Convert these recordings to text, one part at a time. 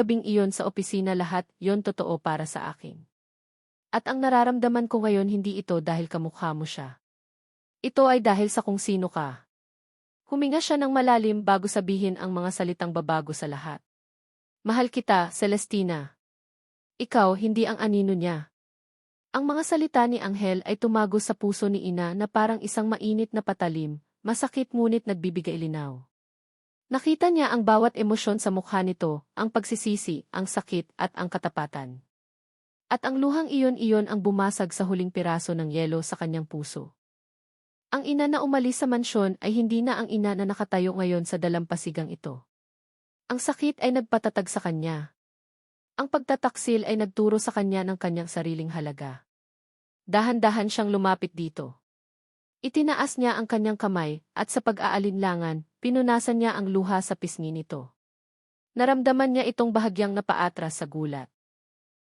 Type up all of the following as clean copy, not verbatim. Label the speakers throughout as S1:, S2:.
S1: Gabing iyon sa opisina lahat, yon totoo para sa akin. At ang nararamdaman ko ngayon hindi ito dahil kamukha mo siya. Ito ay dahil sa kung sino ka. Huminga siya ng malalim bago sabihin ang mga salitang babago sa lahat. Mahal kita, Celestina. Ikaw, hindi ang anino niya. Ang mga salita ni Anghel ay tumago sa puso ni Ina na parang isang mainit na patalim, masakit ngunit nagbibigay linaw. Nakita niya ang bawat emosyon sa mukha nito, ang pagsisisi, ang sakit, at ang katapatan. At ang luhang iyon ang bumasag sa huling piraso ng yelo sa kanyang puso. Ang ina na umalis sa mansyon ay hindi na ang ina na nakatayo ngayon sa dalampasigang ito. Ang sakit ay nagpatatag sa kanya. Ang pagtataksil ay nagturo sa kanya ng kanyang sariling halaga. Dahan-dahan siyang lumapit dito. Itinaas niya ang kanyang kamay at sa pag-aalinlangan, pinunasan niya ang luha sa pisngi nito. Naramdaman niya itong bahagyang napaatras sa gulat.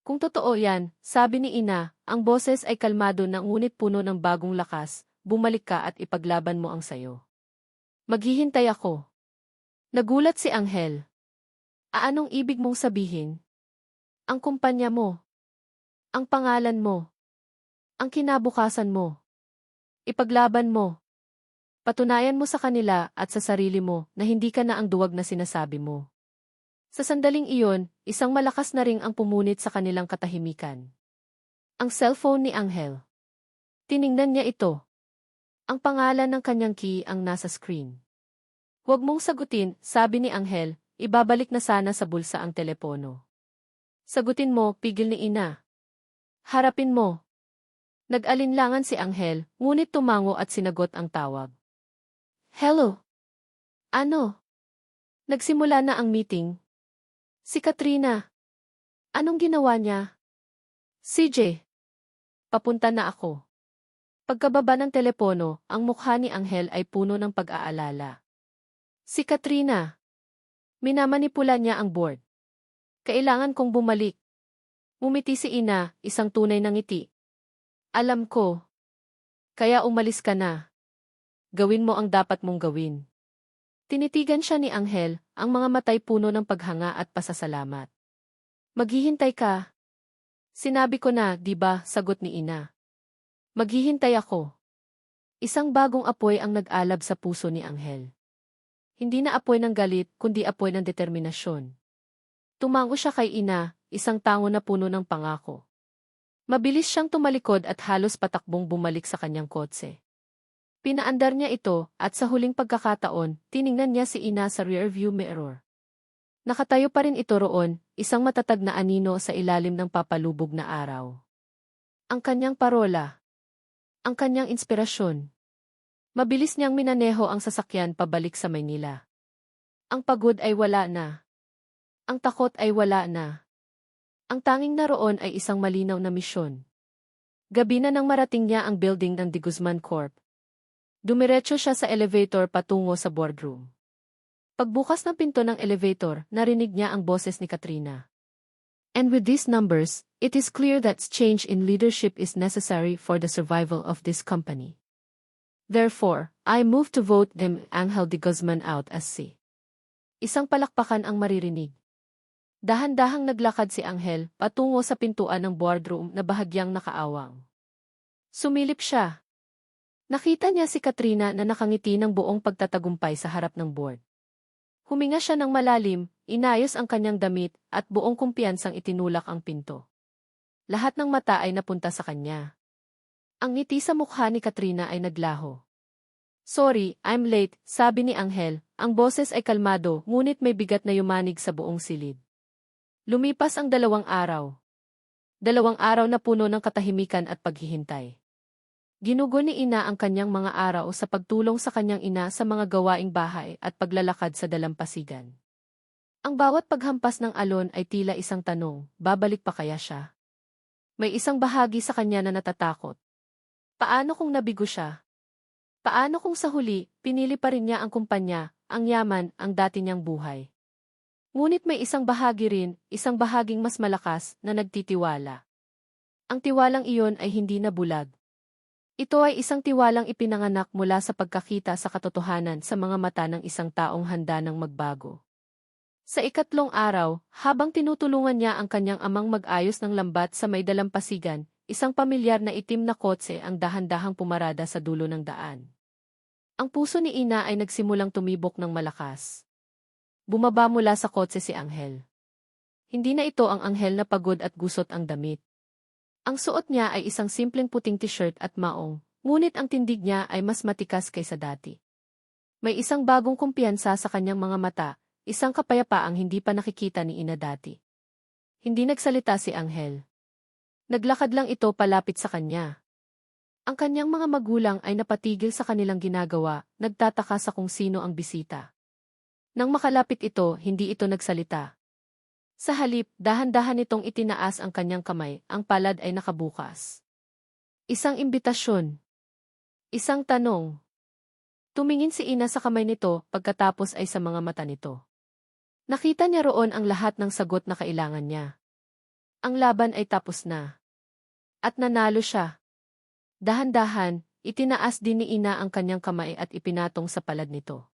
S1: Kung totoo yan, sabi ni Ina, ang boses ay kalmado na ngunit puno ng bagong lakas. Bumalik ka at ipaglaban mo ang sayo. Maghihintay ako. Nagulat si Anghel. Anong ibig mong sabihin? Ang kumpanya mo. Ang pangalan mo. Ang kinabukasan mo. Ipaglaban mo. Patunayan mo sa kanila at sa sarili mo na hindi ka na ang duwag na sinasabi mo. Sa sandaling iyon, isang malakas na ring ang pumunit sa kanilang katahimikan. Ang cellphone ni Anghel. Tiningnan niya ito. Ang pangalan ng kanyang key ang nasa screen. Huwag mong sagutin, sabi ni Anghel, ibabalik na sana sa bulsa ang telepono. Sagutin mo, pigil ni Ina. Harapin mo. Nag-alinlangan si Anghel, ngunit tumango at sinagot ang tawag. Hello? Ano? Nagsimula na ang meeting. Si Katrina. Anong ginawa niya? CJ. Papunta na ako. Pagkababa ng telepono, ang mukha ni Anghel ay puno ng pag-aalala. Si Katrina. Minamanipula niya ang board. Kailangan kong bumalik. Ngumiti si Ina, isang tunay na ngiti. Alam ko. Kaya umalis ka na. Gawin mo ang dapat mong gawin. Tinitigan siya ni Anghel, ang mga matay puno ng paghanga at pasasalamat. Maghihintay ka. Sinabi ko na, di ba, sagot ni Ina. Maghihintay ako. Isang bagong apoy ang nag-alab sa puso ni Anghel. Hindi na apoy ng galit, kundi apoy ng determinasyon. Tumango siya kay Ina, isang tango na puno ng pangako. Mabilis siyang tumalikod at halos patakbong bumalik sa kanyang kotse. Pinaandar niya ito, at sa huling pagkakataon, tiningnan niya si Ina sa rearview mirror. Nakatayo pa rin ito roon, isang matatag na anino sa ilalim ng papalubog na araw. Ang kanyang parola. Ang kanyang inspirasyon. Mabilis niyang minaneho ang sasakyan pabalik sa Maynila. Ang pagod ay wala na. Ang takot ay wala na. Ang tanging naroon ay isang malinaw na misyon. Gabi na nang marating niya ang building ng De Guzman Corp. Dumiretso siya sa elevator patungo sa boardroom. Pagbukas ng pinto ng elevator, narinig niya ang boses ni Katrina. And with these numbers, it is clear that change in leadership is necessary for the survival of this company. Therefore, I move to vote them Anghel de Guzman out as C. Isang palakpakan ang maririnig. Dahan-dahang naglakad si Anghel patungo sa pintuan ng boardroom na bahagyang nakaawang. Sumilip siya. Nakita niya si Katrina na nakangiti ng buong pagtatagumpay sa harap ng board. Huminga siya ng malalim, inayos ang kanyang damit, at buong kumpiyansang itinulak ang pinto. Lahat ng mata ay napunta sa kanya. Ang ngiti sa mukha ni Katrina ay naglaho. Sorry, I'm late, sabi ni Anghel, ang boses ay kalmado ngunit may bigat na yumanig sa buong silid. Lumipas ang 2 araw. 2 araw na puno ng katahimikan at paghihintay. Ginugo ni Ina ang kanyang mga araw sa pagtulong sa kanyang ina sa mga gawaing bahay at paglalakad sa dalampasigan. Ang bawat paghampas ng alon ay tila isang tanong, babalik pa kaya siya? May isang bahagi sa kanya na natatakot. Paano kung nabigo siya? Paano kung sa huli, pinili pa rin niya ang kumpanya, ang yaman, ang dati niyang buhay? Ngunit may isang bahagi rin, isang bahaging mas malakas, na nagtitiwala. Ang tiwalang iyon ay hindi na bulag. Ito ay isang tiwalang ipinanganak mula sa pagkakita sa katotohanan sa mga mata ng isang taong handa ng magbago. Sa ikatlong araw, habang tinutulungan niya ang kanyang amang mag-ayos ng lambat sa may dalampasigan, isang pamilyar na itim na kotse ang dahan-dahang pumarada sa dulo ng daan. Ang puso ni Ina ay nagsimulang tumibok ng malakas. Bumaba mula sa kotse si Anghel. Hindi na ito ang anghel na pagod at gusot ang damit. Ang suot niya ay isang simpleng puting t-shirt at maong, ngunit ang tindig niya ay mas matikas kaysa dati. May isang bagong kumpiyansa sa kanyang mga mata, isang kapayapaang hindi pa nakikita ni Ina dati. Hindi nagsalita si Anghel. Naglakad lang ito palapit sa kanya. Ang kanyang mga magulang ay napatigil sa kanilang ginagawa, nagtataka sa kung sino ang bisita. Nang makalapit ito, hindi ito nagsalita. Sa halip, dahan-dahan itong itinaas ang kanyang kamay, ang palad ay nakabukas. Isang imbitasyon. Isang tanong. Tumingin si Ina sa kamay nito, pagkatapos ay sa mga mata nito. Nakita niya roon ang lahat ng sagot na kailangan niya. Ang laban ay tapos na. At nanalo siya. Dahan-dahan, itinaas din ni Ina ang kanyang kamay at ipinatong sa palad nito.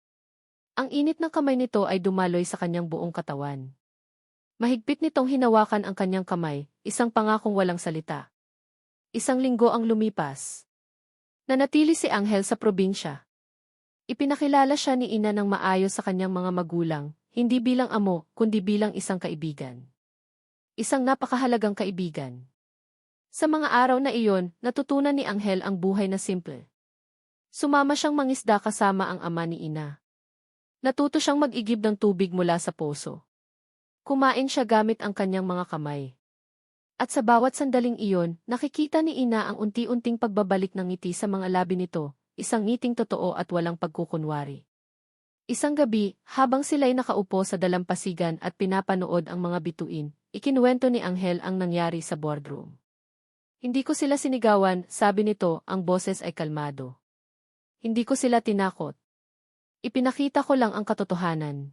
S1: Ang init ng kamay nito ay dumaloy sa kanyang buong katawan. Mahigpit nitong hinawakan ang kanyang kamay, isang pangakong walang salita. Isang linggo ang lumipas. Nanatili si Anghel sa probinsya. Ipinakilala siya ni Ina ng maayos sa kanyang mga magulang, hindi bilang amo, kundi bilang isang kaibigan. Isang napakahalagang kaibigan. Sa mga araw na iyon, natutunan ni Anghel ang buhay na simple. Sumama siyang mangisda kasama ang ama ni Ina. Natuto siyang mag-igib ng tubig mula sa poso. Kumain siya gamit ang kanyang mga kamay. At sa bawat sandaling iyon, nakikita ni Ina ang unti-unting pagbabalik ng ngiti sa mga labi nito, isang ngiting totoo at walang pagkukunwari. Isang gabi, habang sila'y nakaupo sa dalampasigan at pinapanood ang mga bituin, ikinuwento ni Anghel ang nangyari sa boardroom. Hindi ko sila sinigawan, sabi nito, ang boses ay kalmado. Hindi ko sila tinakot. Ipinakita ko lang ang katotohanan.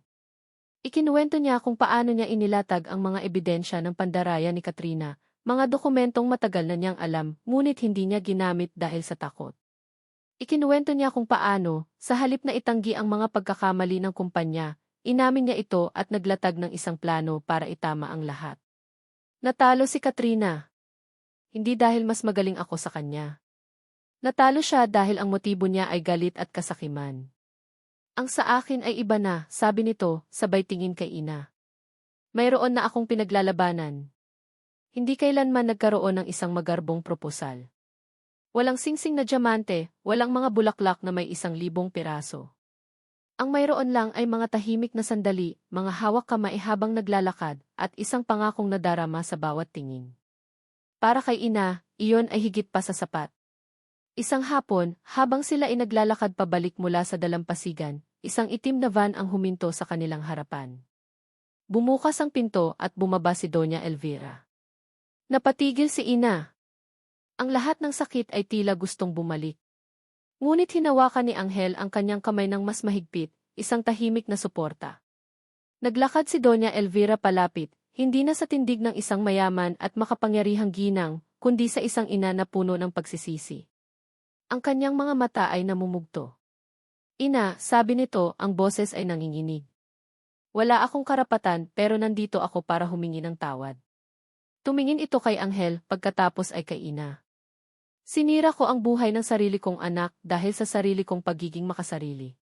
S1: Ikinuwento niya kung paano niya inilatag ang mga ebidensya ng pandaraya ni Katrina, mga dokumentong matagal na niyang alam, ngunit hindi niya ginamit dahil sa takot. Ikinuwento niya kung paano, sa halip na itanggi ang mga pagkakamali ng kumpanya, inamin niya ito at naglatag ng isang plano para itama ang lahat. Natalo si Katrina. Hindi dahil mas magaling ako sa kanya. Natalo siya dahil ang motibo niya ay galit at kasakiman. Ang sa akin ay iba na, sabi nito, sabay tingin kay Ina. Mayroon na akong pinaglalabanan. Hindi kailanman nagkaroon ng isang magarbong proposal. Walang singsing na diamante, walang mga bulaklak na may 1,000 piraso. Ang mayroon lang ay mga tahimik na sandali, mga hawak kamay habang naglalakad, at isang pangakong nadarama sa bawat tingin. Para kay Ina, iyon ay higit pa sa sapat. Isang hapon, habang sila ay naglalakad pabalik mula sa dalampasigan, isang itim na van ang huminto sa kanilang harapan. Bumukas ang pinto at bumaba si Doña Elvira. Napatigil si Ina. Ang lahat ng sakit ay tila gustong bumalik. Ngunit hinawakan ni Anghel ang kanyang kamay ng mas mahigpit, isang tahimik na suporta. Naglakad si Doña Elvira palapit, hindi na sa tindig ng isang mayaman at makapangyarihang ginang, kundi sa isang ina na puno ng pagsisisi. Ang kanyang mga mata ay namumugto. Ina, sabi nito, ang boses ay nanginginig. Wala akong karapatan pero nandito ako para humingi ng tawad. Tumingin ito kay Anghel, pagkatapos ay kay Ina. Sinira ko ang buhay ng sarili kong anak dahil sa sarili kong pagiging makasarili.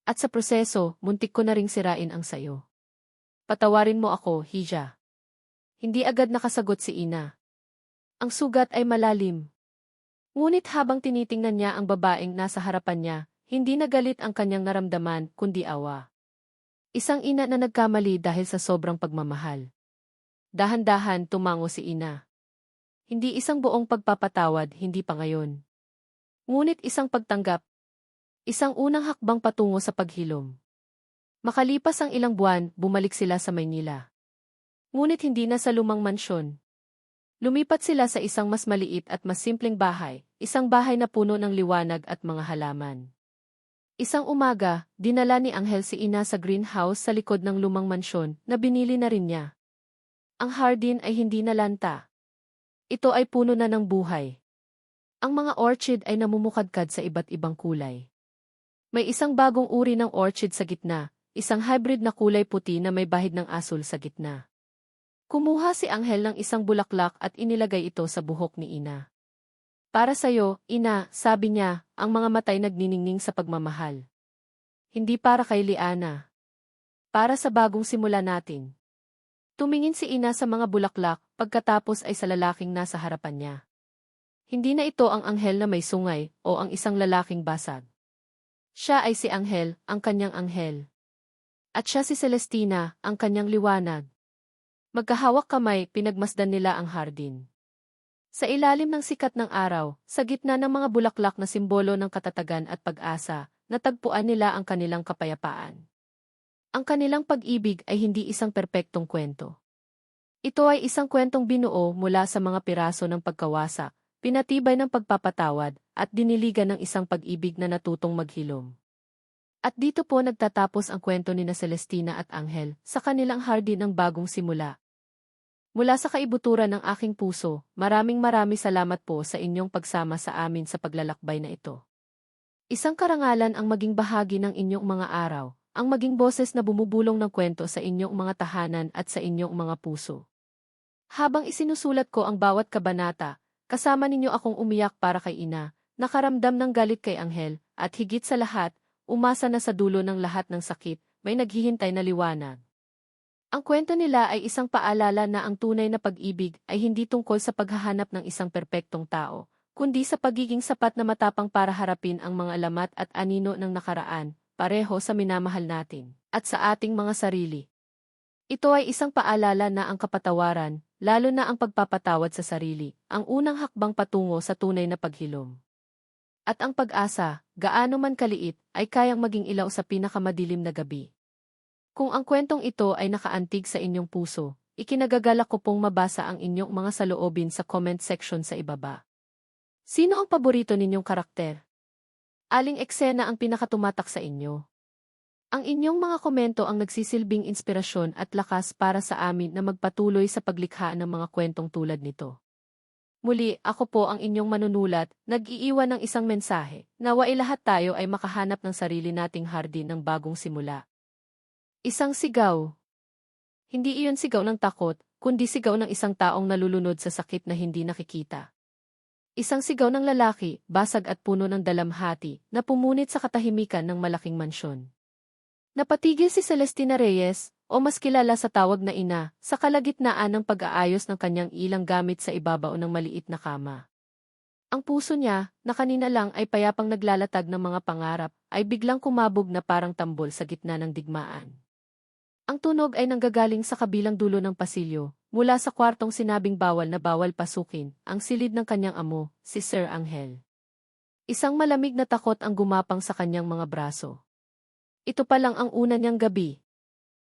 S1: At sa proseso, muntik ko na ring sirain ang sayo. Patawarin mo ako, Hija. Hindi agad nakasagot si Ina. Ang sugat ay malalim. Ngunit habang tinitingnan niya ang babaeng nasa harapan niya, hindi nagalit ang kanyang naramdaman, kundi awa. Isang ina na nagkamali dahil sa sobrang pagmamahal. Dahan-dahan tumango si Ina. Hindi isang buong pagpapatawad, hindi pa ngayon. Ngunit isang pagtanggap. Isang unang hakbang patungo sa paghilom. Makalipas ang ilang buwan, bumalik sila sa Maynila. Ngunit hindi na sa lumang mansyon. Lumipat sila sa isang mas maliit at mas simpleng bahay, isang bahay na puno ng liwanag at mga halaman. Isang umaga, dinala ni Anghel si Ina sa greenhouse sa likod ng lumang mansyon na binili na rin niya. Ang hardin ay hindi nalanta. Ito ay puno na ng buhay. Ang mga orchid ay namumukadkad sa iba't ibang kulay. May isang bagong uri ng orchid sa gitna, isang hybrid na kulay puti na may bahid ng asul sa gitna. Kumuha si Anghel ng isang bulaklak at inilagay ito sa buhok ni Ina. Para sa'yo, Ina, sabi niya, ang mga matay nagniningning sa pagmamahal. Hindi para kay Liana. Para sa bagong simula natin. Tumingin si Ina sa mga bulaklak, pagkatapos ay sa lalaking nasa harapan niya. Hindi na ito ang anghel na may sungay o ang isang lalaking basag. Siya ay si Anghel, ang kanyang anghel. At siya si Celestina, ang kanyang liwanag. Magkahawak kamay, pinagmasdan nila ang hardin. Sa ilalim ng sikat ng araw, sa gitna ng mga bulaklak na simbolo ng katatagan at pag-asa, natagpuan nila ang kanilang kapayapaan. Ang kanilang pag-ibig ay hindi isang perpektong kwento. Ito ay isang kwentong binuo mula sa mga piraso ng pagkawasak, pinatibay ng pagpapatawad, at diniligan ng isang pag-ibig na natutong maghilom. At dito po nagtatapos ang kwento ni na Celestina at Anghel sa kanilang hardin ng bagong simula. Mula sa kaibuturan ng aking puso, maraming salamat po sa inyong pagsama sa amin sa paglalakbay na ito. Isang karangalan ang maging bahagi ng inyong mga araw, ang maging boses na bumubulong ng kwento sa inyong mga tahanan at sa inyong mga puso. Habang isinusulat ko ang bawat kabanata, kasama ninyo akong umiyak para kay Ina, nakaramdam ng galit kay Anghel, at higit sa lahat, umasa na sa dulo ng lahat ng sakit, may naghihintay na liwanag. Ang kwento nila ay isang paalala na ang tunay na pag-ibig ay hindi tungkol sa paghahanap ng isang perpektong tao, kundi sa pagiging sapat na matapang para harapin ang mga alamat at anino ng nakaraan, pareho sa minamahal natin, at sa ating mga sarili. Ito ay isang paalala na ang kapatawaran, lalo na ang pagpapatawad sa sarili, ang unang hakbang patungo sa tunay na paghilom. At ang pag-asa, gaano man kaliit, ay kayang maging ilaw sa pinakamadilim na gabi. Kung ang kwentong ito ay nakaantig sa inyong puso, ikinagagalak ko pong mabasa ang inyong mga saloobin sa comment section sa ibaba. Sino ang paborito ninyong karakter? Aling eksena ang pinakatumatak sa inyo? Ang inyong mga komento ang nagsisilbing inspirasyon at lakas para sa amin na magpatuloy sa paglikha ng mga kwentong tulad nito. Muli, ako po ang inyong manunulat, nag-iiwan ng isang mensahe, nawa'y lahat tayo ay makahanap ng sarili nating hardin ng bagong simula. Isang sigaw. Hindi iyon sigaw ng takot, kundi sigaw ng isang taong nalulunod sa sakit na hindi nakikita. Isang sigaw ng lalaki, basag at puno ng dalamhati, na pumunit sa katahimikan ng malaking mansyon. Napatigil si Celestina Reyes, o mas kilala sa tawag na Ina, sa kalagitnaan ng pag-aayos ng kanyang ilang gamit sa ibabaw ng maliit na kama. Ang puso niya, na kanina lang ay payapang naglalatag ng mga pangarap, ay biglang kumabog na parang tambol sa gitna ng digmaan. Ang tunog ay nanggagaling sa kabilang dulo ng pasilyo, mula sa kwartong sinabing bawal na bawal pasukin, ang silid ng kanyang amo, si Sir Anghel. Isang malamig na takot ang gumapang sa kanyang mga braso. Ito pa lang ang una niyang gabi.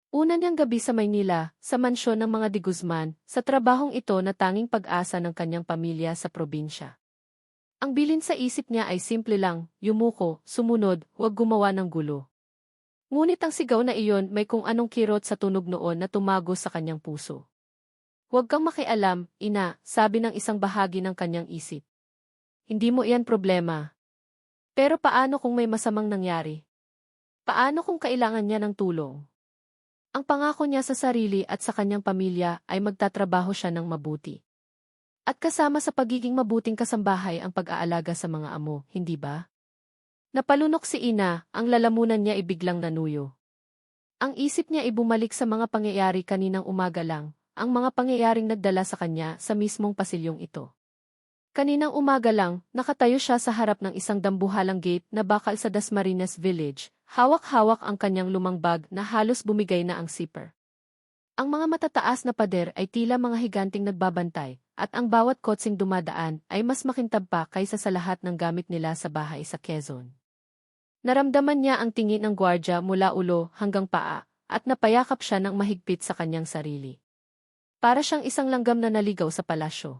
S1: Una niyang gabi sa Maynila, sa mansyon ng mga de Guzman, sa trabahong ito na tanging pag-asa ng kanyang pamilya sa probinsya. Ang bilin sa isip niya ay simple lang, yumuko, sumunod, huwag gumawa ng gulo. Ngunit ang sigaw na iyon may kung anong kirot sa tunog noon na tumago sa kanyang puso. Huwag kang makialam, Ina, sabi ng isang bahagi ng kanyang isip. Hindi mo iyan problema. Pero paano kung may masamang nangyari? Paano kung kailangan niya ng tulong? Ang pangako niya sa sarili at sa kanyang pamilya ay magtatrabaho siya ng mabuti. At kasama sa pagiging mabuting kasambahay ang pag-aalaga sa mga amo, hindi ba? Napalunok si Ina, ang lalamunan niya ay biglang nanuyo. Ang isip niya ay bumalik sa mga pangyayari kaninang umaga lang, ang mga pangyayaring nagdala sa kanya sa mismong pasilyong ito. Kaninang umaga lang, nakatayo siya sa harap ng isang dambuhalang gate na bakal sa Dasmariñas Village, hawak-hawak ang kanyang lumang bag na halos bumigay na ang zipper. Ang mga matataas na pader ay tila mga higanting nagbabantay, at ang bawat kotseng dumadaan ay mas makintab pa kaysa sa lahat ng gamit nila sa bahay sa Quezon. Naramdaman niya ang tingin ng gwardya mula ulo hanggang paa, at napayakap siya ng mahigpit sa kanyang sarili. Para siyang isang langgam na naligaw sa palasyo.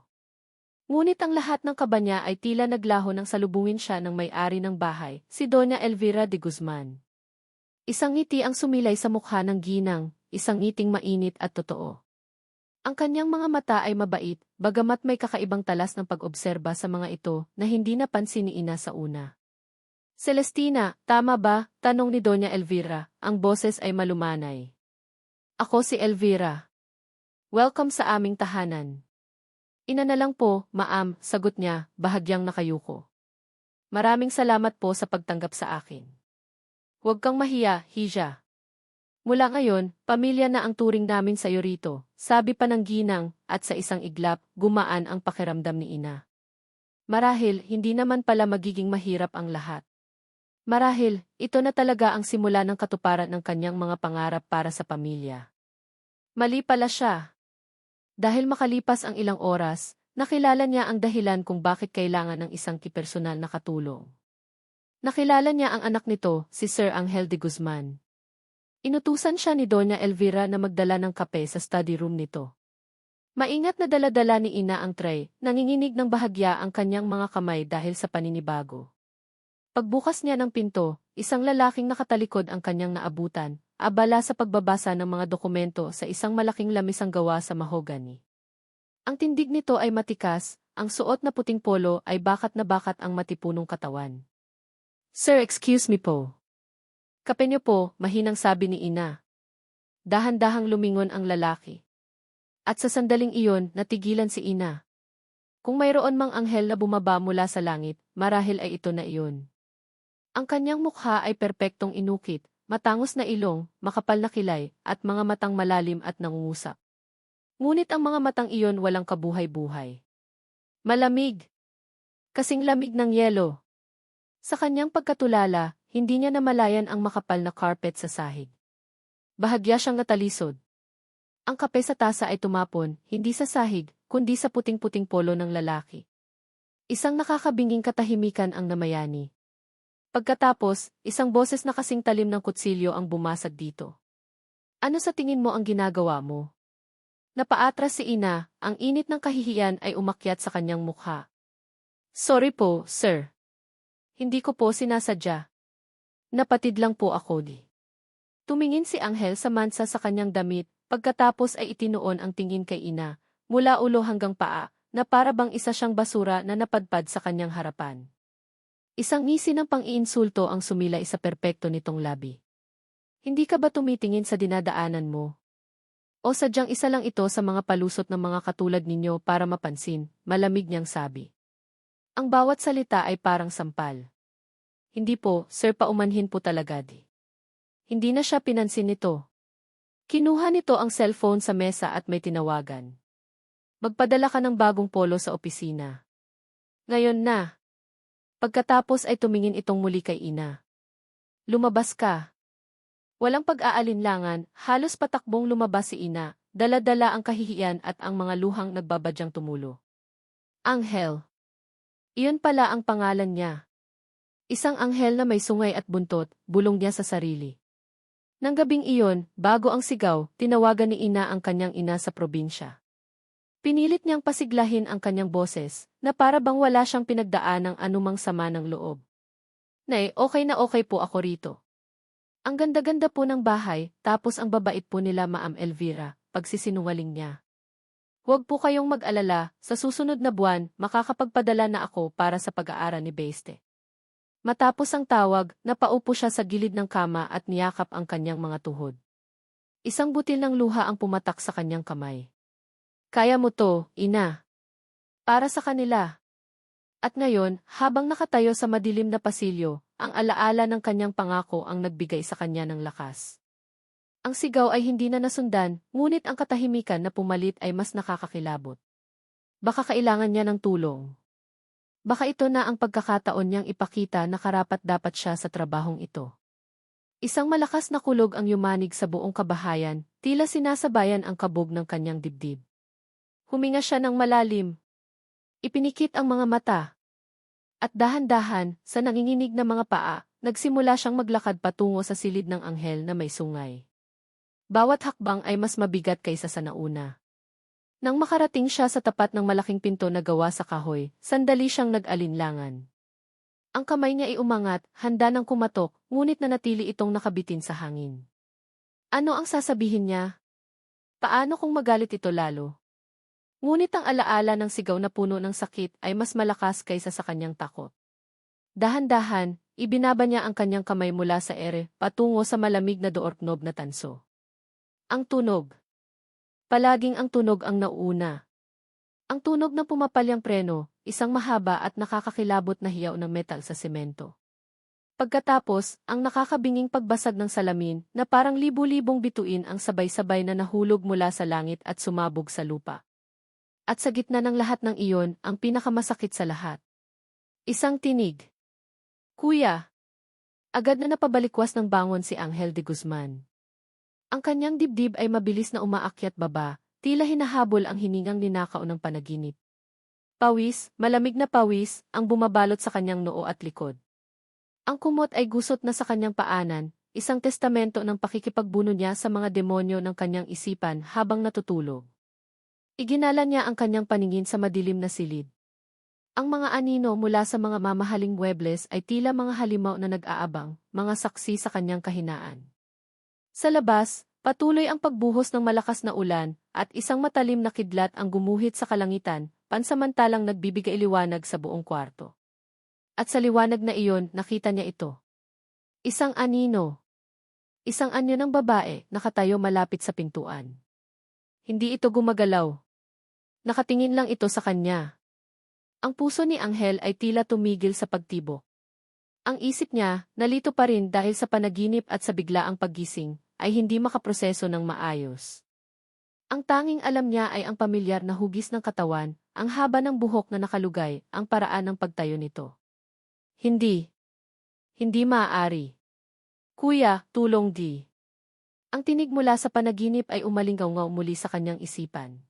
S1: Ngunit ang lahat ng kaba niya ay tila naglaho nang salubungin siya ng may-ari ng bahay, si Doña Elvira de Guzman. Isang ngiti ang sumilay sa mukha ng ginang, isang ngiting mainit at totoo. Ang kanyang mga mata ay mabait, bagamat may kakaibang talas ng pag-obserba sa mga ito na hindi napansin ni Ina sa una. Celestina, tama ba? Tanong ni Doña Elvira, ang boses ay malumanay. Ako si Elvira. Welcome sa aming tahanan. Ina na lang po, maam, sagot niya, bahagyang nakayuko. Maraming salamat po sa pagtanggap sa akin. Huwag kang mahiya, Hija. Mula ngayon, pamilya na ang turing namin sa iyo rito, sabi pa ng ginang, at sa isang iglap, gumaan ang pakiramdam ni ina. Marahil, hindi naman pala magiging mahirap ang lahat. Marahil, ito na talaga ang simula ng katuparan ng kanyang mga pangarap para sa pamilya. Mali pala siya. Dahil makalipas ang ilang oras, nakilala niya ang dahilan kung bakit kailangan ng isang kipersonal na katulong. Nakilala niya ang anak nito, si Sir Angel de Guzman. Inutusan siya ni Doña Elvira na magdala ng kape sa study room nito. Maingat na dala-dala ni ina ang tray, nanginginig ng bahagya ang kanyang mga kamay dahil sa paninibago. Pagbukas niya ng pinto, isang lalaking nakatalikod ang kanyang naabutan, abala sa pagbabasa ng mga dokumento sa isang malaking lamisang gawa sa mahogany. Ang tindig nito ay matikas, ang suot na puting polo ay bakat na bakat ang matipunong katawan. Sir, excuse me po. Kape niyo po, mahinang sabi ni ina. Dahan-dahang lumingon ang lalaki. At sa sandaling iyon, natigilan si ina. Kung mayroon mang anghel na bumaba mula sa langit, marahil ay ito na iyon. Ang kanyang mukha ay perpektong inukit, matangos na ilong, makapal na kilay, at mga matang malalim at nangungusap. Ngunit ang mga matang iyon walang kabuhay-buhay. Malamig. Kasing lamig ng yelo. Sa kanyang pagkatulala, hindi niya namalayan ang makapal na carpet sa sahig. Bahagya siyang natalisod. Ang kape sa tasa ay tumapon, hindi sa sahig, kundi sa puting-puting polo ng lalaki. Isang nakakabinging katahimikan ang namayani. Pagkatapos, isang boses na kasing talim ng kutsilyo ang bumasag dito. Ano sa tingin mo ang ginagawa mo? Napaatras si ina, ang init ng kahihiyan ay umakyat sa kanyang mukha. Sorry po, sir. Hindi ko po sinasadya. Napatid lang po ako di. Tumingin si Angel sa mansa sa kanyang damit, pagkatapos ay itinuon ang tingin kay ina, mula ulo hanggang paa, na para bang isa siyang basura na napadpad sa kanyang harapan. Isang ngisi ng pang-iinsulto ang sumilay sa perpekto nitong labi. Hindi ka ba tumitingin sa dinadaanan mo? O sadyang isa lang ito sa mga palusot ng mga katulad ninyo para mapansin, malamig niyang sabi. Ang bawat salita ay parang sampal. Hindi po, sir, paumanhin po talaga di. Hindi na siya pinansin nito. Kinuha nito ang cellphone sa mesa at may tinawagan. Magpadala ka ng bagong polo sa opisina. Ngayon na. Pagkatapos ay tumingin itong muli kay ina. Lumabas ka. Walang pag-aalinlangan, halos patakbong lumabas si ina, dala-dala ang kahihiyan at ang mga luhang nagbabadyang tumulo. Angel. Iyon pala ang pangalan niya. Isang anghel na may sungay at buntot, bulong niya sa sarili. Nang gabing iyon, bago ang sigaw, tinawagan ni ina ang kanyang ina sa probinsya. Pinilit niyang pasiglahin ang kanyang boses, na para bang wala siyang pinagdaan ng anumang sama ng loob. Nay, okay na okay po ako rito. Ang ganda-ganda po ng bahay, tapos ang babait po nila Maam Elvira, pagsisinungaling niya. Huwag po kayong mag-alala, sa susunod na buwan, makakapagpadala na ako para sa pag-aaral ni Beste. Matapos ang tawag, napaupo siya sa gilid ng kama at niyakap ang kanyang mga tuhod. Isang butil ng luha ang pumatak sa kanyang kamay. Kaya mo to, ina. Para sa kanila. At ngayon, habang nakatayo sa madilim na pasilyo, ang alaala ng kanyang pangako ang nagbigay sa kanya ng lakas. Ang sigaw ay hindi na nasundan, ngunit ang katahimikan na pumalit ay mas nakakakilabot. Baka kailangan niya ng tulong. Baka ito na ang pagkakataon niyang ipakita na karapat-dapat siya sa trabahong ito. Isang malakas na kulog ang yumanig sa buong kabahayan, tila sinasabayan ang kabog ng kanyang dibdib. Huminga siya ng malalim. Ipinikit ang mga mata. At dahan-dahan, sa nanginginig na mga paa, nagsimula siyang maglakad patungo sa silid ng anghel na may sungay. Bawat hakbang ay mas mabigat kaysa sa nauna. Nang makarating siya sa tapat ng malaking pinto na gawa sa kahoy, sandali siyang nag-alinlangan. Ang kamay niya ay umangat, handa nang kumatok, ngunit nanatili itong nakabitin sa hangin. Ano ang sasabihin niya? Paano kung magalit ito lalo? Ngunit ang alaala ng sigaw na puno ng sakit ay mas malakas kaysa sa kanyang takot. Dahan-dahan, ibinaba niya ang kanyang kamay mula sa ere, patungo sa malamig na doorknob na tanso. Ang tunog. Palaging ang tunog ang nauuna. Ang tunog na pumapalyang preno, isang mahaba at nakakakilabot na hiyaw ng metal sa semento. Pagkatapos, ang nakakabinging pagbasag ng salamin na parang libu-libong bituin ang sabay-sabay na nahulog mula sa langit at sumabog sa lupa. At sa gitna ng lahat ng iyon, ang pinakamasakit sa lahat. Isang tinig. Kuya! Agad na napabalikwas ng bangon si Angel de Guzman. Ang kanyang dibdib ay mabilis na umaakyat baba, tila hinahabol ang hiningang ninakaw ng panaginip. Pawis, malamig na pawis, ang bumabalot sa kanyang noo at likod. Ang kumot ay gusot na sa kanyang paanan, isang testamento ng pakikipagbuno niya sa mga demonyo ng kanyang isipan habang natutulog. Iginala niya ang kanyang paningin sa madilim na silid. Ang mga anino mula sa mga mamahaling muebles ay tila mga halimaw na nag-aabang, mga saksi sa kanyang kahinaan. Sa labas, patuloy ang pagbuhos ng malakas na ulan, at isang matalim na kidlat ang gumuhit sa kalangitan, pansamantalang nagbibigay liwanag sa buong kwarto. At sa liwanag na iyon, nakita niya ito. Isang anino. Isang anyo ng babae, nakatayo malapit sa pintuan. Hindi ito gumagalaw. Nakatingin lang ito sa kanya. Ang puso ni Angel ay tila tumigil sa pagtibok. Ang isip niya, nalito pa rin dahil sa panaginip at sa biglaang paggising, ay hindi makaproseso ng maayos. Ang tanging alam niya ay ang pamilyar na hugis ng katawan, ang haba ng buhok na nakalugay, ang paraan ng pagtayo nito. Hindi. Hindi maaari. Kuya, tulong di. Ang tinig mula sa panaginip ay umalingaw-ngaw muli sa kanyang isipan.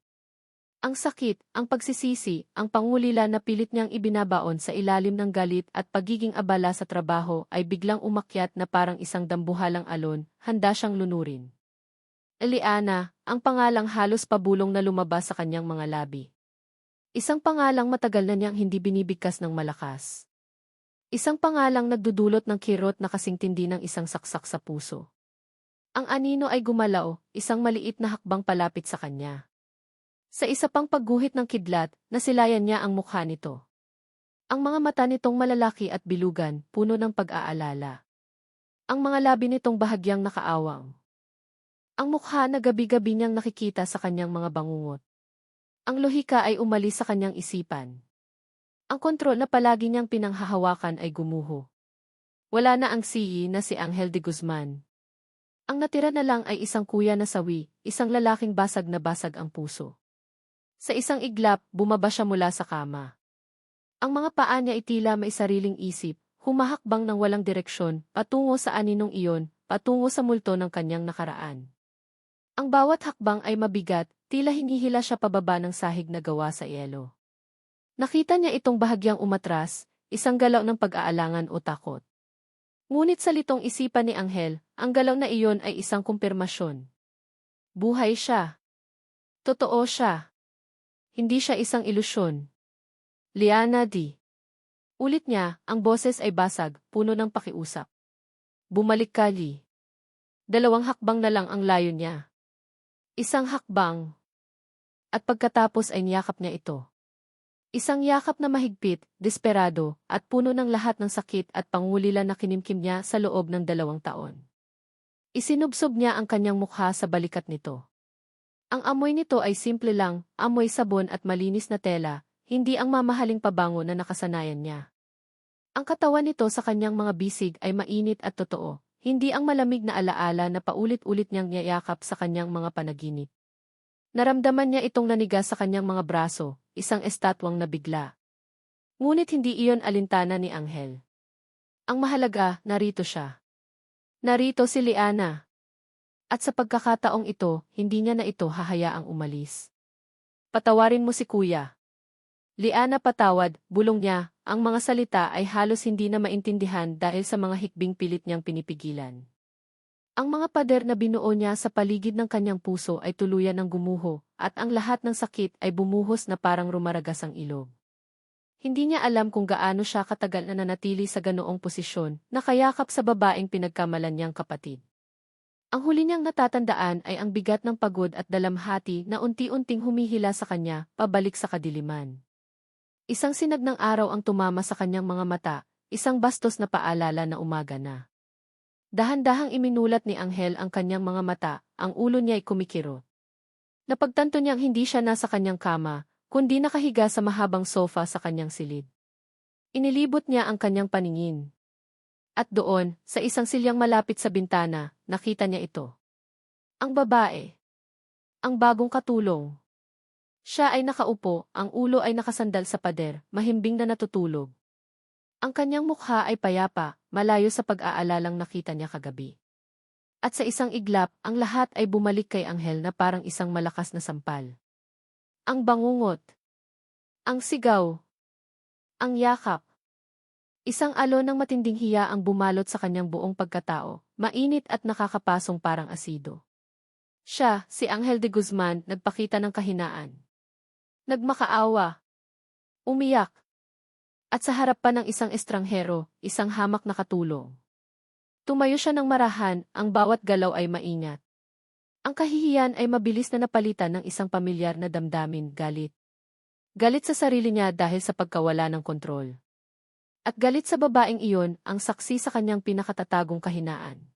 S1: Ang sakit, ang pagsisisi, ang pangulila na pilit niyang ibinabaon sa ilalim ng galit at pagiging abala sa trabaho ay biglang umakyat na parang isang dambuhalang alon, handa siyang lunurin. Eliana, ang pangalang halos pabulong na lumabas sa kanyang mga labi. Isang pangalang matagal na niyang hindi binibigkas ng malakas. Isang pangalang nagdudulot ng kirot na kasing tindi ng isang saksak sa puso. Ang anino ay gumalaw, isang maliit na hakbang palapit sa kanya. Sa isa pang pagguhit ng kidlat, nasilayan niya ang mukha nito. Ang mga mata nitong malalaki at bilugan, puno ng pag-aalala. Ang mga labi nitong bahagyang nakaawang. Ang mukha na gabi-gabi niyang nakikita sa kanyang mga bangungot. Ang lohika ay umalis sa kanyang isipan. Ang kontrol na palagi niyang pinanghahawakan ay gumuho. Wala na ang siyi na si Angel de Guzman. Ang natira na lang ay isang kuya na sawi, isang lalaking basag na basag ang puso. Sa isang iglap, bumaba siya mula sa kama. Ang mga paa niya ay tila may sariling isip, humahakbang ng walang direksyon, patungo sa aninong iyon, patungo sa multo ng kanyang nakaraan. Ang bawat hakbang ay mabigat, tila hinihila siya pababa ng sahig na gawa sa yelo. Nakita niya itong bahagyang umatras, isang galaw ng pag-aalangan o takot. Ngunit sa litong isipan ni Angel, ang galaw na iyon ay isang kumpirmasyon. Buhay siya. Totoo siya. Hindi siya isang ilusyon. Liana D. Ulit niya, ang boses ay basag, puno ng pakiusap. Bumalik ka, Lee. 2 hakbang na lang ang layo niya. Isang hakbang. At pagkatapos ay niyakap niya ito. Isang yakap na mahigpit, desperado, at puno ng lahat ng sakit at pangulila na kinimkim niya sa loob ng 2 taon. Isinubsob niya ang kanyang mukha sa balikat nito. Ang amoy nito ay simple lang, amoy sabon at malinis na tela, hindi ang mamahaling pabango na nakasanayan niya. Ang katawan nito sa kanyang mga bisig ay mainit at totoo, hindi ang malamig na alaala na paulit-ulit niyang niyayakap sa kanyang mga panaginip. Naramdaman niya itong nanigas sa kanyang mga braso, isang estatwang nabigla. Ngunit hindi iyon alintana ni Angel. Ang mahalaga, narito siya. Narito si Liana. At sa pagkakataong ito, hindi niya na ito hahayaang umalis. Patawarin mo si kuya. Liana, patawad, bulong niya, ang mga salita ay halos hindi na maintindihan dahil sa mga hikbing pilit niyang pinipigilan. Ang mga pader na binuo niya sa paligid ng kanyang puso ay tuluyan ng gumuho, at ang lahat ng sakit ay bumuhos na parang rumaragas ang ilog. Hindi niya alam kung gaano siya katagal na nanatili sa ganoong posisyon, nakayakap sa babaeng pinagkamalan niyang kapatid. Ang huli niyang natatandaan ay ang bigat ng pagod at dalamhati na unti-unting humihila sa kanya, pabalik sa kadiliman. Isang sinag ng araw ang tumama sa kanyang mga mata, isang bastos na paalala na umaga na. Dahan-dahang iminulat ni Anghel ang kanyang mga mata, ang ulo niya ay kumikirot. Napagtanto niyang hindi siya nasa kanyang kama, kundi nakahiga sa mahabang sofa sa kanyang silid. Inilibot niya ang kanyang paningin. At doon, sa isang silyang malapit sa bintana, nakita niya ito. Ang babae. Ang bagong katulong. Siya ay nakaupo, ang ulo ay nakasandal sa pader, mahimbing na natutulog. Ang kanyang mukha ay payapa, malayo sa pag-aalalang nakita niya kagabi. At sa isang iglap, ang lahat ay bumalik kay Anghel na parang isang malakas na sampal. Ang bangungot. Ang sigaw. Ang yakap. Isang alon ng matinding hiya ang bumalot sa kanyang buong pagkatao, mainit at nakakapasong parang asido. Siya, si Anghel de Guzman, nagpakita ng kahinaan. Nagmakaawa. Umiyak. At sa harap pa ng isang estranghero, isang hamak na katulong. Tumayo siya ng marahan, ang bawat galaw ay maingat. Ang kahihiyan ay mabilis na napalitan ng isang pamilyar na damdamin, galit. Galit sa sarili niya dahil sa pagkawala ng kontrol. At galit sa babaeng iyon, ang saksi sa kanyang pinakatatagong kahinaan.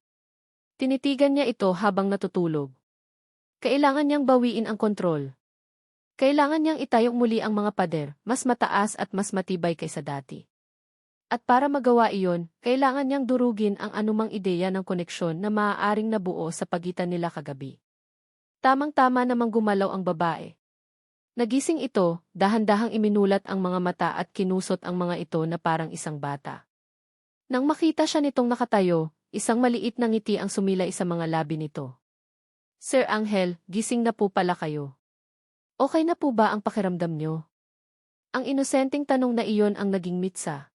S1: Tinitigan niya ito habang natutulog. Kailangan niyang bawiin ang kontrol. Kailangan niyang itayong muli ang mga pader, mas mataas at mas matibay kaysa dati. At para magawa iyon, kailangan niyang durugin ang anumang ideya ng koneksyon na maaaring nabuo sa pagitan nila kagabi. Tamang-tama namang gumalaw ang babae. Nagising ito, dahan-dahang iminulat ang mga mata at kinusot ang mga ito na parang isang bata. Nang makita siya nitong nakatayo, isang maliit na ngiti ang sumilay sa mga labi nito. Sir Anghel, gising na po pala kayo. Okay na po ba ang pakiramdam niyo? Ang inosenteng tanong na iyon ang naging mitsa.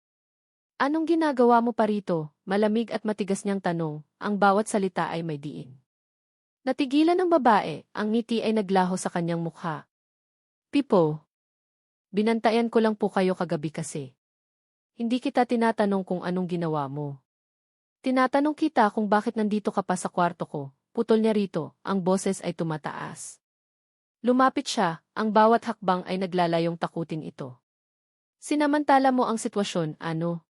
S1: Anong ginagawa mo pa rito? Malamig at matigas niyang tanong, ang bawat salita ay may diin. Natigilan ng babae, ang ngiti ay naglaho sa kanyang mukha. Pipo, binantayan ko lang po kayo kagabi kasi. Hindi kita tinatanong kung anong ginawa mo. Tinatanong kita kung bakit nandito ka pa sa kwarto ko. Putol niya rito, ang boses ay tumataas. Lumapit siya, ang bawat hakbang ay naglalayong takutin ito. Sinamantala mo ang sitwasyon, ano?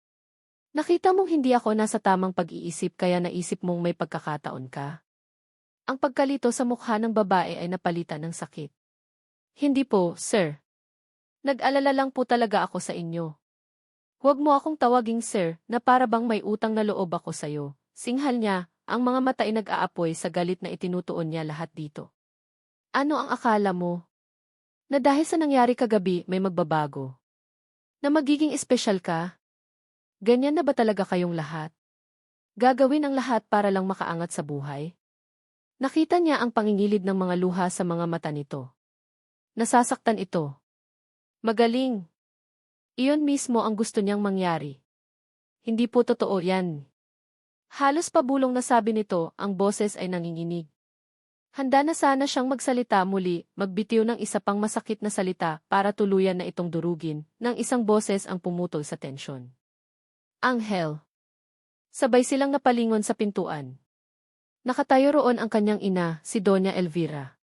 S1: Nakita mong hindi ako nasa tamang pag-iisip kaya naisip mong may pagkakataon ka? Ang pagkalito sa mukha ng babae ay napalitan ng sakit. Hindi po, sir. Nag-alala lang po talaga ako sa inyo. Huwag mo akong tawaging sir, na para bang may utang na loob ako sa'yo. Singhal niya, ang mga mata ay nag-aapoy sa galit na itinutuon niya lahat dito. Ano ang akala mo? Na dahil sa nangyari kagabi may magbabago? Na magiging espesyal ka? Ganyan na ba talaga kayong lahat? Gagawin ang lahat para lang makaangat sa buhay? Nakita niya ang pangingilid ng mga luha sa mga mata nito. Nasasaktan ito. Magaling. Iyon mismo ang gusto niyang mangyari. Hindi po totoo yan. Halos pabulong na sabi nito, ang boses ay nanginginig. Handa na sana siyang magsalita muli, magbitiw ng isa pang masakit na salita para tuluyan na itong durugin, nang isang boses ang pumutol sa tensyon. Anghel. Sabay silang napalingon sa pintuan. Nakatayo roon ang kanyang ina, si Doña Elvira.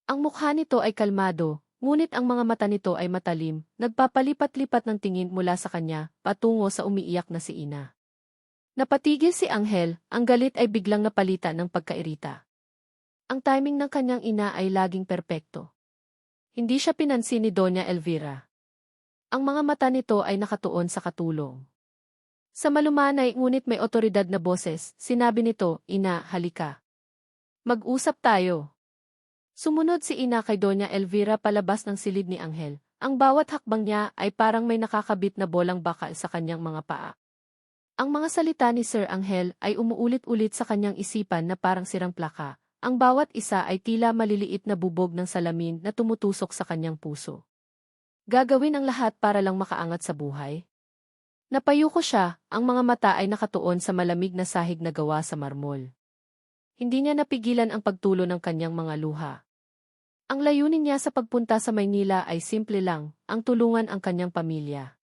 S1: Ang mukha nito ay kalmado, ngunit ang mga mata nito ay matalim, nagpapalipat-lipat ng tingin mula sa kanya, patungo sa umiiyak na si ina. Napatigil si Anghel, ang galit ay biglang napalitan ng pagkairita. Ang timing ng kanyang ina ay laging perpekto. Hindi siya pinansin ni Doña Elvira. Ang mga mata nito ay nakatuon sa katulong. Sa malumanay ngunit may otoridad na boses, sinabi nito, Ina, halika. Mag-usap tayo. Sumunod si ina kay Doña Elvira palabas ng silid ni Anghel. Ang bawat hakbang niya ay parang may nakakabit na bolang bakal sa kanyang mga paa. Ang mga salita ni Sir Anghel ay umuulit-ulit sa kanyang isipan na parang sirang plaka. Ang bawat isa ay tila maliliit na bubog ng salamin na tumutusok sa kanyang puso. Gagawin ang lahat para lang makaangat sa buhay. Napayuko siya, ang mga mata ay nakatuon sa malamig na sahig na gawa sa marmol. Hindi niya napigilan ang pagtulo ng kanyang mga luha. Ang layunin niya sa pagpunta sa Maynila ay simple lang, ang tulungan ang kanyang pamilya.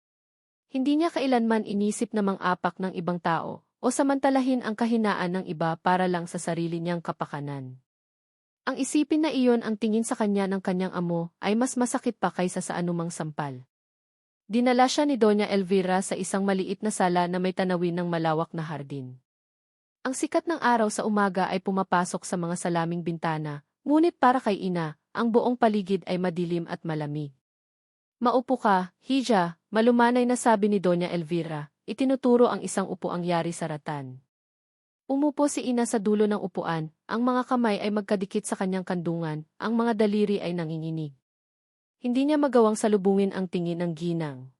S1: Hindi niya kailanman inisip na mang-apak ng ibang tao, o samantalahin ang kahinaan ng iba para lang sa sarili niyang kapakanan. Ang isipin na iyon ang tingin sa kanya ng kanyang amo ay mas masakit pa kaysa sa anumang sampal. Dinala siya ni Doña Elvira sa isang maliit na sala na may tanawin ng malawak na hardin. Ang sikat ng araw sa umaga ay pumapasok sa mga salaming bintana, ngunit para kay ina, ang buong paligid ay madilim at malamig. Maupo ka, Hija, malumanay na sabi ni Doña Elvira, itinuturo ang isang upuang yari sa ratan. Umupo si ina sa dulo ng upuan, ang mga kamay ay magkadikit sa kanyang kandungan, ang mga daliri ay nanginginig. Hindi niya magawang salubungin ang tingin ng ginang.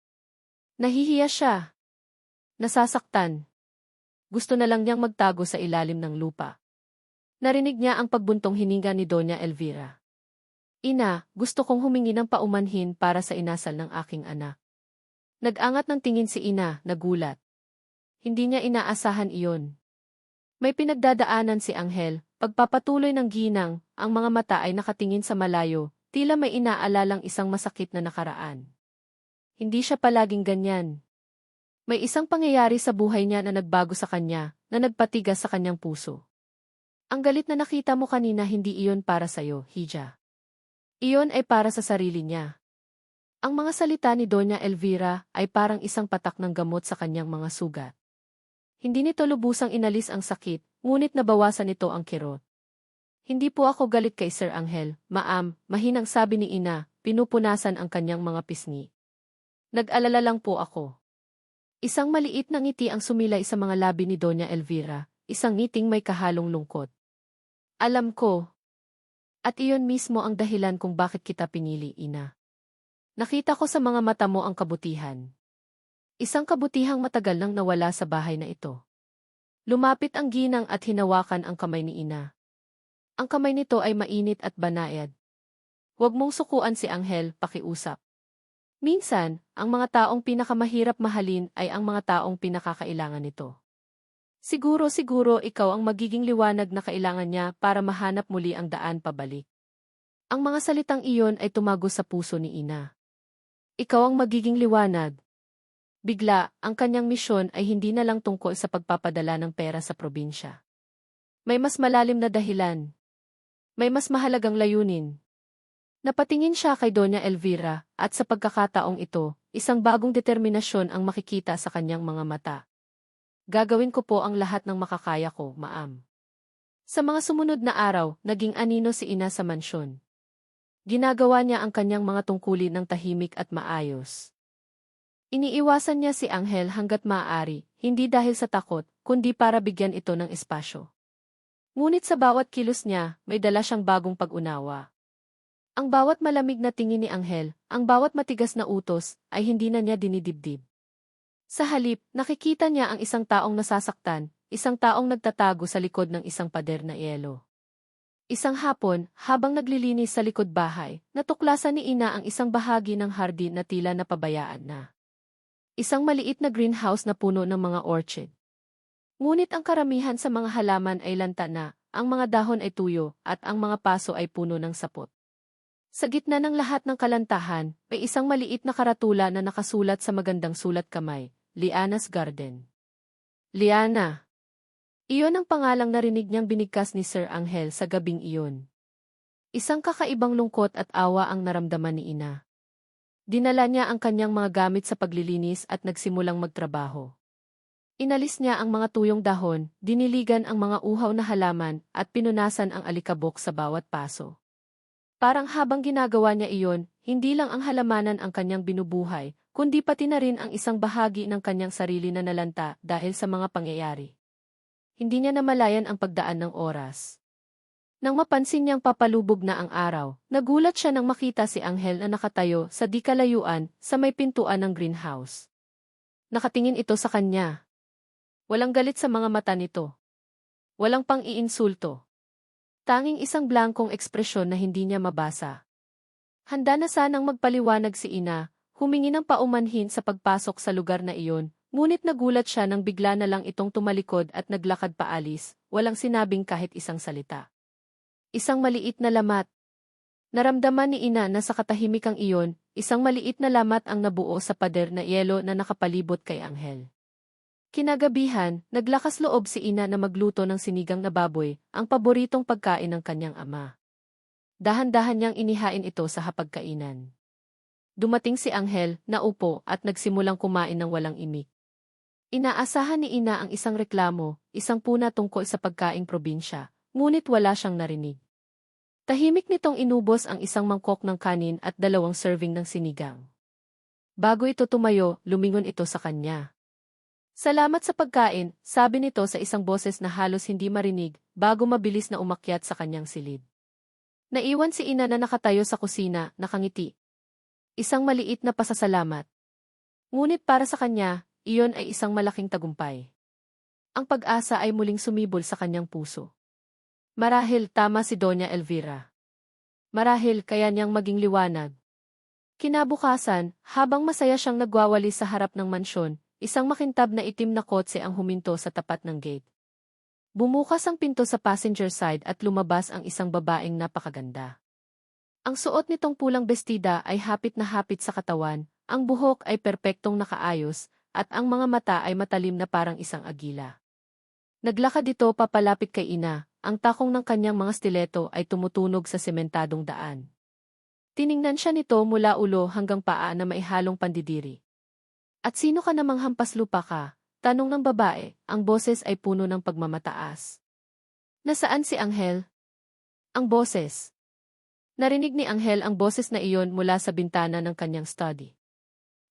S1: Nahihiya siya. Nasasaktan. Gusto na lang niyang magtago sa ilalim ng lupa. Narinig niya ang pagbuntong hininga ni Doña Elvira. Ina, gusto kong humingi ng paumanhin para sa inasal ng aking anak. Nag-angat ng tingin si ina, nagulat. Hindi niya inaasahan iyon. May pinagdadaanan si Anghel, pagpapatuloy ng ginang, ang mga mata ay nakatingin sa malayo, tila may inaalalang isang masakit na nakaraan. Hindi siya palaging ganyan. May isang pangyayari sa buhay niya na nagbago sa kanya, na nagpatigas sa kanyang puso. Ang galit na nakita mo kanina hindi iyon para sa'yo, Hija. Iyon ay para sa sarili niya. Ang mga salita ni Doña Elvira ay parang isang patak ng gamot sa kanyang mga sugat. Hindi nito lubusang inalis ang sakit, ngunit nabawasan nito ang kirot. Hindi po ako galit kay Sir Anghel, maam, mahinang sabi ni ina, pinupunasan ang kanyang mga pisngi. Nag-alala lang po ako. Isang maliit na ngiti ang sumilay sa mga labi ni Doña Elvira, isang ngiting may kahalong lungkot. Alam ko. At iyon mismo ang dahilan kung bakit kita pinili, ina. Nakita ko sa mga mata mo ang kabutihan. Isang kabutihang matagal nang nawala sa bahay na ito. Lumapit ang ginang at hinawakan ang kamay ni ina. Ang kamay nito ay mainit at banayad. Huwag mong sukuan si Anghel, pakiusap. Minsan, ang mga taong pinakamahirap mahalin ay ang mga taong pinakakailangan nito. Siguro ikaw ang magiging liwanag na kailangan niya para mahanap muli ang daan pabalik. Ang mga salitang iyon ay tumago sa puso ni ina. Ikaw ang magiging liwanag. Bigla, ang kanyang misyon ay hindi na lang tungkol sa pagpapadala ng pera sa probinsya. May mas malalim na dahilan. May mas mahalagang layunin. Napatingin siya kay Doña Elvira, at sa pagkakataong ito, isang bagong determinasyon ang makikita sa kanyang mga mata. Gagawin ko po ang lahat ng makakaya ko, maam. Sa mga sumunod na araw, naging anino si ina sa mansyon. Ginagawa niya ang kanyang mga tungkulin ng tahimik at maayos. Iniiwasan niya si Anghel hanggat maaari, hindi dahil sa takot, kundi para bigyan ito ng espasyo. Ngunit sa bawat kilos niya, may dala siyang bagong pag-unawa. Ang bawat malamig na tingin ni Anghel, ang bawat matigas na utos, ay hindi na niya dinidibdib. Sa halip, nakikita niya ang isang taong nasasaktan, isang taong nagtatago sa likod ng isang pader na yelo. Isang hapon, habang naglilinis sa likod bahay, natuklasan ni ina ang isang bahagi ng hardin na tila napabayaan na. Isang maliit na greenhouse na puno ng mga orchid. Ngunit ang karamihan sa mga halaman ay lanta na, ang mga dahon ay tuyo, at ang mga paso ay puno ng sapot. Sa gitna ng lahat ng kalantahan, may isang maliit na karatula na nakasulat sa magandang sulat kamay, Liana's Garden. Liana. Iyon ang pangalang narinig niyang binigkas ni Sir Anghel sa gabing iyon. Isang kakaibang lungkot at awa ang naramdaman ni ina. Dinala niya ang kanyang mga gamit sa paglilinis at nagsimulang magtrabaho. Inalis niya ang mga tuyong dahon, diniligan ang mga uhaw na halaman, at pinunasan ang alikabok sa bawat paso. Parang habang ginagawa niya iyon, hindi lang ang halamanan ang kanyang binubuhay, kundi pati na rin ang isang bahagi ng kanyang sarili na nalanta dahil sa mga pangyayari. Hindi niya namalayan ang pagdaan ng oras. Nang mapansin niyang papalubog na ang araw, nagulat siya nang makita si Anghel na nakatayo sa di kalayuan sa may pintuan ng greenhouse. Nakatingin ito sa kanya. Walang galit sa mga mata nito. Walang pang-iinsulto. Tanging isang blankong ekspresyon na hindi niya mabasa. Handa na sanang magpaliwanag si ina, humingi ng paumanhin sa pagpasok sa lugar na iyon, ngunit nagulat siya nang bigla na lang itong tumalikod at naglakad paalis, walang sinabing kahit isang salita. Isang maliit na lamat. Naramdaman ni ina na sa katahimikang iyon, isang maliit na lamat ang nabuo sa pader na yelo na nakapalibot kay Anghel. Kinagabihan, naglakas loob si ina na magluto ng sinigang na baboy, ang paboritong pagkain ng kanyang ama. Dahan-dahan niyang inihain ito sa hapagkainan. Dumating si Anghel, naupo at nagsimulang kumain ng walang imik. Inaasahan ni Ina ang isang reklamo, isang puna tungkol sa pagkaing probinsya, ngunit wala siyang narinig. Tahimik nitong inubos ang isang mangkok ng kanin at 2 serving ng sinigang. Bago ito tumayo, lumingon ito sa kanya. Salamat sa pagkain, sabi nito sa isang boses na halos hindi marinig, bago mabilis na umakyat sa kanyang silid. Naiwan si Ina na nakatayo sa kusina, nakangiti. Isang maliit na pasasalamat. Ngunit para sa kanya, iyon ay isang malaking tagumpay. Ang pag-asa ay muling sumibol sa kanyang puso. Marahil tama si Doña Elvira. Marahil kaya niyang maging liwanag. Kinabukasan, habang masaya siyang nagwawalis sa harap ng mansyon, isang makintab na itim na kotse ang huminto sa tapat ng gate. Bumukas ang pinto sa passenger side at lumabas ang isang babaeng napakaganda. Ang suot nitong pulang bestida ay hapit na hapit sa katawan, ang buhok ay perpektong nakaayos, at ang mga mata ay matalim na parang isang agila. Naglakad ito papalapit kay Ina, ang takong ng kanyang mga stiletto ay tumutunog sa sementadong daan. Tiningnan siya nito mula ulo hanggang paa na maihalong pandidiri. At sino ka namang hampas lupa ka? Tanong ng babae, ang boses ay puno ng pagmamataas. Nasaan si Anghel? Ang boses. Narinig ni Anghel ang boses na iyon mula sa bintana ng kanyang study.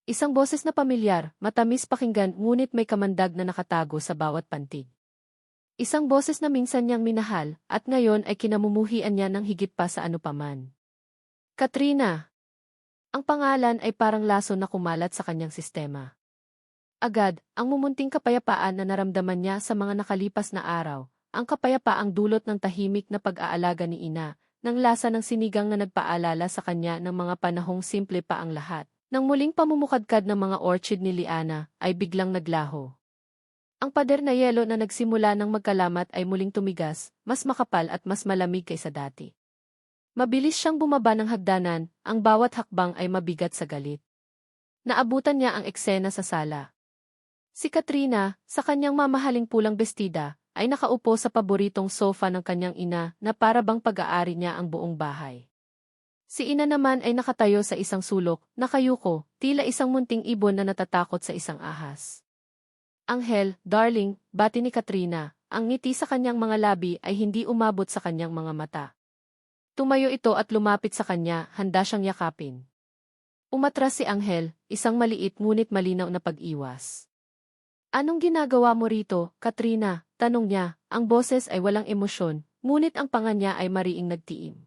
S1: Isang boses na pamilyar, matamis pakinggan ngunit may kamandag na nakatago sa bawat pantig. Isang boses na minsan niyang minahal at ngayon ay kinamumuhian niya ng higit pa sa anupaman. Katrina. Ang pangalan ay parang laso na kumalat sa kanyang sistema. Agad, ang mumunting kapayapaan na naramdaman niya sa mga nakalipas na araw, ang kapayapaang dulot ng tahimik na pag-aalaga ni Ina, ng lasa ng sinigang na nagpaalala sa kanya ng mga panahong simple pa ang lahat. Nang muling pamumukadkad ng mga orchid ni Liana, ay biglang naglaho. Ang pader na yelo na nagsimula ng magkalamat ay muling tumigas, mas makapal at mas malamig kaysa dati. Mabilis siyang bumaba ng hagdanan, ang bawat hakbang ay mabigat sa galit. Naabutan niya ang eksena sa sala. Si Katrina, sa kanyang mamahaling pulang bestida, ay nakaupo sa paboritong sofa ng kanyang ina na para bang pag-aari niya ang buong bahay. Si Ina naman ay nakatayo sa isang sulok, nakayuko, tila isang munting ibon na natatakot sa isang ahas. Anghel, darling, bati ni Katrina, ang ngiti sa kanyang mga labi ay hindi umabot sa kanyang mga mata. Tumayo ito at lumapit sa kanya, handa siyang yakapin. Umatras si Anghel, isang maliit ngunit malinaw na pag-iwas. Anong ginagawa mo rito, Katrina? Tanong niya, ang boses ay walang emosyon, ngunit ang panga niya ay mariing nagtiim.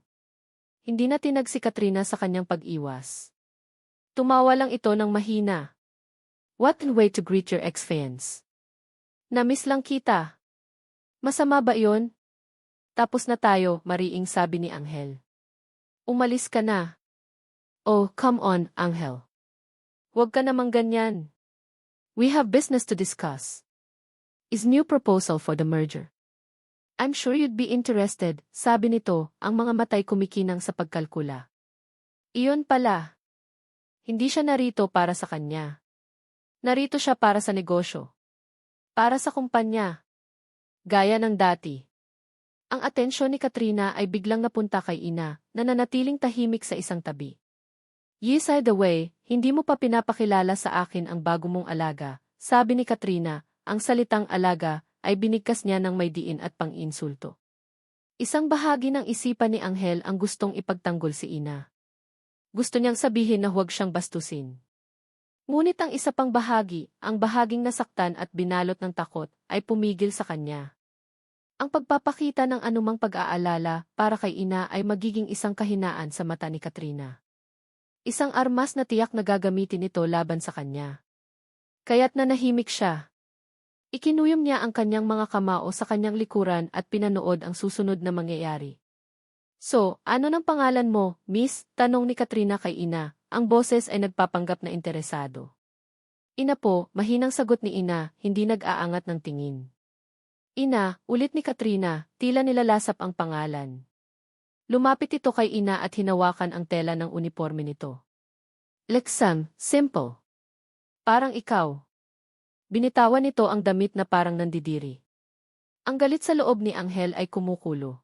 S1: Hindi na tinag si Katrina sa kanyang pag-iwas. Tumawa lang ito ng mahina. What a way to greet your ex-fans. Namiss lang kita. Masama ba yon? Tapos na tayo, mariing sabi ni Anghel. Umalis ka na. Oh, come on, Anghel. Huwag ka namang ganyan. We have business to discuss. Is new proposal for the merger. I'm sure you'd be interested, sabi nito, ang mga matay kumikinang sa pagkalkula. Iyon pala. Hindi siya narito para sa kanya. Narito siya para sa negosyo. Para sa kumpanya. Gaya ng dati. Ang atensyon ni Katrina ay biglang napunta kay Ina, na nanatiling tahimik sa isang tabi. By the way, hindi mo pa pinapakilala sa akin ang bago mong alaga, sabi ni Katrina, ang salitang alaga ay binigkas niya ng may diin at pang-insulto. Isang bahagi ng isipan ni Anghel ang gustong ipagtanggol si Ina. Gusto niyang sabihin na huwag siyang bastusin. Ngunit ang isa pang bahagi, ang bahaging nasaktan at binalot ng takot, ay pumigil sa kanya. Ang pagpapakita ng anumang pag-aalala para kay Ina ay magiging isang kahinaan sa mata ni Katrina. Isang armas na tiyak na gagamitin ito laban sa kanya. Kaya't nanahimik siya. Ikinuyom niya ang kanyang mga kamao sa kanyang likuran at pinanood ang susunod na mangyayari. So, ano ng pangalan mo, Miss? Tanong ni Katrina kay Ina. Ang boses ay nagpapanggap na interesado. Ina po, mahinang sagot ni Ina, hindi nag-aangat ng tingin. Ina, ulit ni Katrina, tila nilalasap ang pangalan. Lumapit ito kay Ina at hinawakan ang tela ng uniforme nito. Leksam, simple. Parang ikaw. Binitawan nito ang damit na parang nandidiri. Ang galit sa loob ni Anghel ay kumukulo.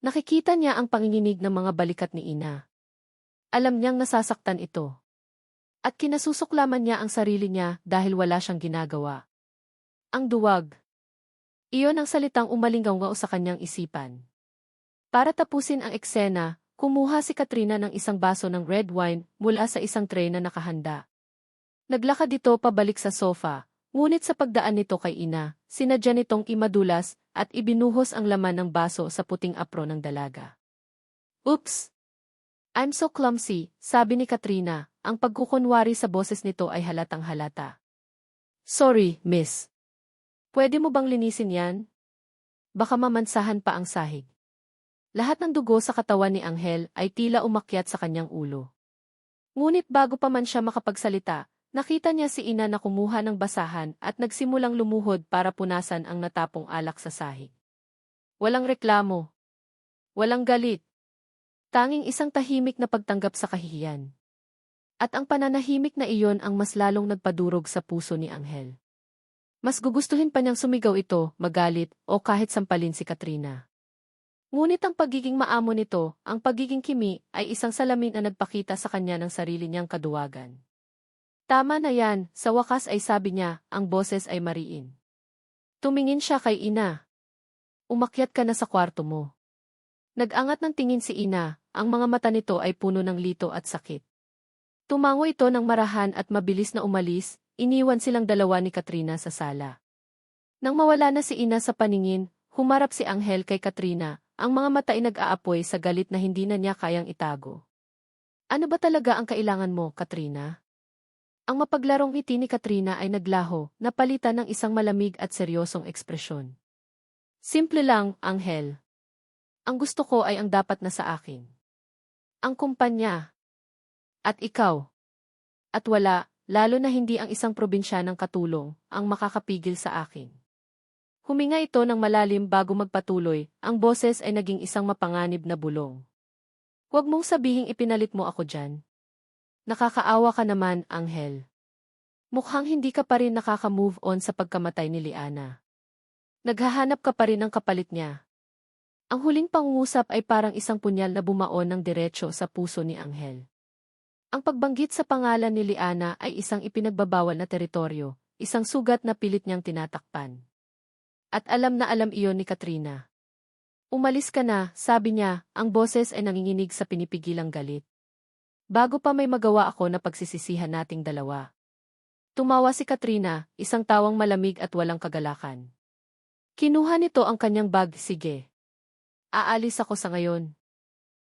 S1: Nakikita niya ang panginginig ng mga balikat ni Ina. Alam niyang nasasaktan ito. At kinasusuklaman niya ang sarili niya dahil wala siyang ginagawa. Ang duwag. Iyon ang salitang umalingaw sa kanyang isipan. Para tapusin ang eksena, kumuha si Katrina ng isang baso ng red wine mula sa isang tray na nakahanda. Naglakad ito pabalik sa sofa, ngunit sa pagdaan nito kay Ina, sinadya nitong imadulas at ibinuhos ang laman ng baso sa puting apron ng dalaga. Oops! I'm so clumsy, sabi ni Katrina, ang pagkukunwari sa boses nito ay halatang halata. Sorry, miss. Pwede mo bang linisin yan? Baka mamansahan pa ang sahig. Lahat ng dugo sa katawan ni Anghel ay tila umakyat sa kanyang ulo. Ngunit bago pa man siya makapagsalita, nakita niya si Ina na kumuha ng basahan at nagsimulang lumuhod para punasan ang natapong alak sa sahig. Walang reklamo. Walang galit. Tanging isang tahimik na pagtanggap sa kahihiyan. At ang pananahimik na iyon ang mas lalong nagpadurog sa puso ni Anghel. Mas gugustuhin pa niyang sumigaw ito, magalit, o kahit sampalin si Katrina. Ngunit ang pagiging maamo nito, ang pagiging kimi, ay isang salamin na nagpakita sa kanya ng sarili niyang kaduwagan. Tama na yan, sa wakas ay sabi niya, ang boses ay mariin. Tumingin siya kay Ina. Umakyat ka na sa kwarto mo. Nag-angat ng tingin si Ina, ang mga mata nito ay puno ng lito at sakit. Tumango ito ng marahan at mabilis na umalis, iniwan silang dalawa ni Katrina sa sala. Nang mawala na si Ina sa paningin, humarap si Anghel kay Katrina, ang mga mata ay nag-aapoy sa galit na hindi na niya kayang itago. Ano ba talaga ang kailangan mo, Katrina? Ang mapaglarong ngiti ni Katrina ay naglaho, napalitan ng isang malamig at seryosong ekspresyon. Simple lang, Anghel. Ang gusto ko ay ang dapat na sa akin. Ang kumpanya. At ikaw. At wala, lalo na hindi ang isang probinsyanang katulong, ang makakapigil sa akin. Huminga ito ng malalim bago magpatuloy, ang boses ay naging isang mapanganib na bulong. Huwag mong sabihing ipinalit mo ako dyan. Nakakaawa ka naman, Anghel. Mukhang hindi ka pa rin nakaka-move on sa pagkamatay ni Liana. Naghahanap ka pa rin ng kapalit niya. Ang huling pangungusap ay parang isang punyal na bumaon ng diretso sa puso ni Anghel. Ang pagbanggit sa pangalan ni Liana ay isang ipinagbabawal na teritoryo, isang sugat na pilit niyang tinatakpan. At alam na alam iyon ni Katrina. Umalis ka na, sabi niya, ang boses ay nanginginig sa pinipigilang galit. Bago pa may magawa ako na pagsisisihan nating dalawa. Tumawa si Katrina, isang tawang malamig at walang kagalakan. Kinuha nito ang kanyang bag, sige. Aalis ako sa ngayon.